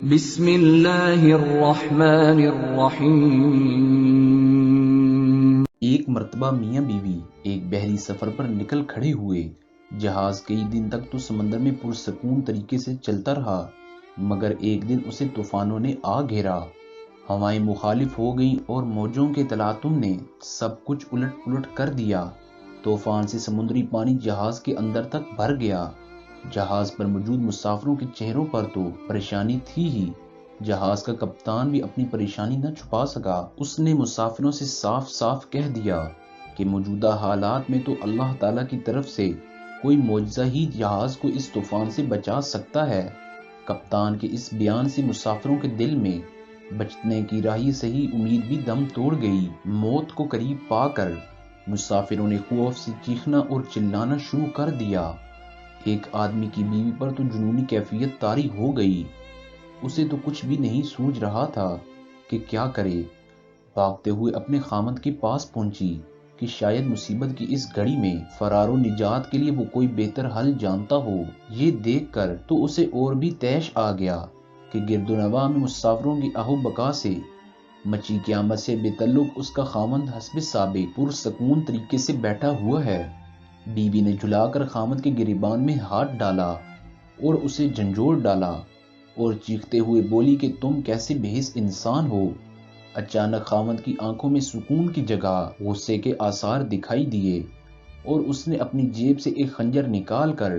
بسم اللہ الرحمن الرحیم۔ ایک مرتبہ میاں بیوی ایک بحری سفر پر نکل کھڑے ہوئے۔ جہاز کئی دن تک تو سمندر میں پرسکون طریقے سے چلتا رہا، مگر ایک دن اسے طوفانوں نے آ گھیرا۔ ہوائیں مخالف ہو گئیں اور موجوں کے تلاطم نے سب کچھ الٹ پلٹ کر دیا۔ طوفان سے سمندری پانی جہاز کے اندر تک بھر گیا۔ جہاز پر موجود مسافروں کے چہروں پر تو پریشانی تھی ہی، جہاز کا کپتان بھی اپنی پریشانی نہ چھپا سکا۔ اس نے مسافروں سے صاف صاف کہہ دیا کہ موجودہ حالات میں تو اللہ تعالیٰ کی طرف سے کوئی معجزہ ہی جہاز کو اس طوفان سے بچا سکتا ہے۔ کپتان کے اس بیان سے مسافروں کے دل میں بچنے کی راہی صحیح امید بھی دم توڑ گئی۔ موت کو قریب پا کر مسافروں نے خوف سے چیخنا اور چلانا شروع کر دیا۔ ایک آدمی کی بیوی پر تو جنونی کیفیت طاری ہو گئی۔ اسے تو کچھ بھی نہیں سوجھ رہا تھا کہ کیا کرے۔ بھاگتے ہوئے اپنے خامند کے پاس پہنچی کہ شاید مصیبت کی اس گھڑی میں فرار و نجات کے لیے وہ کوئی بہتر حل جانتا ہو۔ یہ دیکھ کر تو اسے اور بھی طیش آ گیا کہ گرد و نواح میں مسافروں کی آہو بکا سے مچی قیامت سے بے تعلق اس کا خامند حسب سابق پرسکون طریقے سے بیٹھا ہوا ہے۔ بیوی نے جھلا کر خامند کے گریبان میں ہاتھ ڈالا اور اسے جھنجھوڑ ڈالا اور چیختے ہوئے بولی کہ تم کیسے بے حس انسان ہو۔ اچانک خامند کی آنکھوں میں سکون کی جگہ غصے کے آثار دکھائی دیے اور اس نے اپنی جیب سے ایک خنجر نکال کر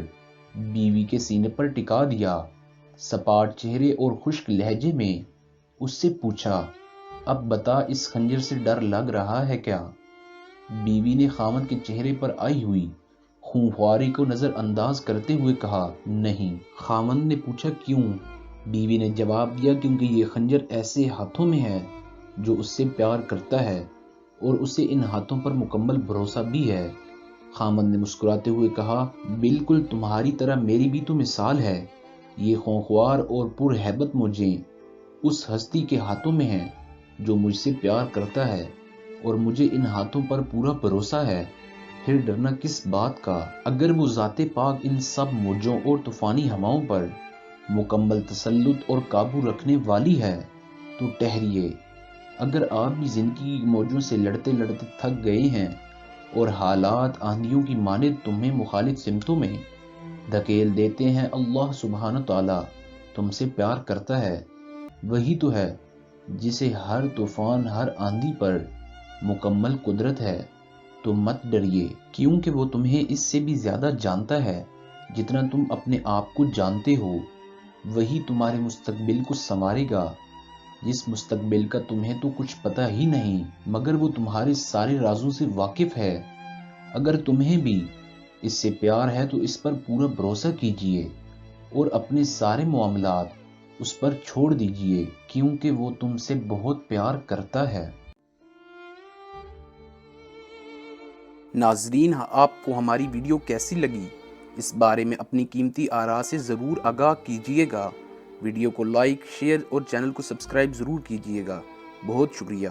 بیوی کے سینے پر ٹکا دیا۔ سپاٹ چہرے اور خشک لہجے میں اس سے پوچھا، اب بتا اس خنجر سے ڈر لگ رہا ہے کیا؟ بیوی نے خامند کے چہرے پر آئی ہوئی خونخواری کو نظر انداز کرتے ہوئے کہا، نہیں۔ خامند نے پوچھا، کیوں؟ بیوی نے جواب دیا، کیونکہ یہ خنجر ایسے ہاتھوں میں ہے جو اس سے پیار کرتا ہے اور اسے ان ہاتھوں پر مکمل بھروسہ بھی ہے۔ خامند نے مسکراتے ہوئے کہا، بالکل تمہاری طرح میری بھی تو مثال ہے۔ یہ خونخوار اور پرہیبت موجیں اس ہستی کے ہاتھوں میں ہیں جو مجھ سے پیار کرتا ہے اور مجھے ان ہاتھوں پر پورا بھروسہ ہے۔ پھر ڈرنا کس بات کا؟ اگر وہ ذات پاک ان سب موجوں اور طوفانی ہواؤں پر مکمل تسلط اور قابو رکھنے والی ہے تو ٹھہریے۔ اگر آپ بھی زندگی کی موجوں سے لڑتے لڑتے تھک گئے ہیں اور حالات آندھیوں کی مانند تمہیں مخالف سمتوں میں دھکیل دیتے ہیں، اللہ سبحانہ تعالیٰ تم سے پیار کرتا ہے۔ وہی تو ہے جسے ہر طوفان، ہر آندھی پر مکمل قدرت ہے۔ تو مت ڈریے، کیونکہ وہ تمہیں اس سے بھی زیادہ جانتا ہے جتنا تم اپنے آپ کو جانتے ہو۔ وہی تمہارے مستقبل کو سنوارے گا، جس مستقبل کا تمہیں تو کچھ پتہ ہی نہیں، مگر وہ تمہارے سارے رازوں سے واقف ہے۔ اگر تمہیں بھی اس سے پیار ہے تو اس پر پورا بھروسہ کیجیے اور اپنے سارے معاملات اس پر چھوڑ دیجیے، کیونکہ وہ تم سے بہت پیار کرتا ہے۔ ناظرین، آپ کو ہماری ویڈیو کیسی لگی؟ اس بارے میں اپنی قیمتی آراء سے ضرور آگاہ کیجیے گا۔ ویڈیو کو لائک، شیئر اور چینل کو سبسکرائب ضرور کیجیے گا۔ بہت شکریہ۔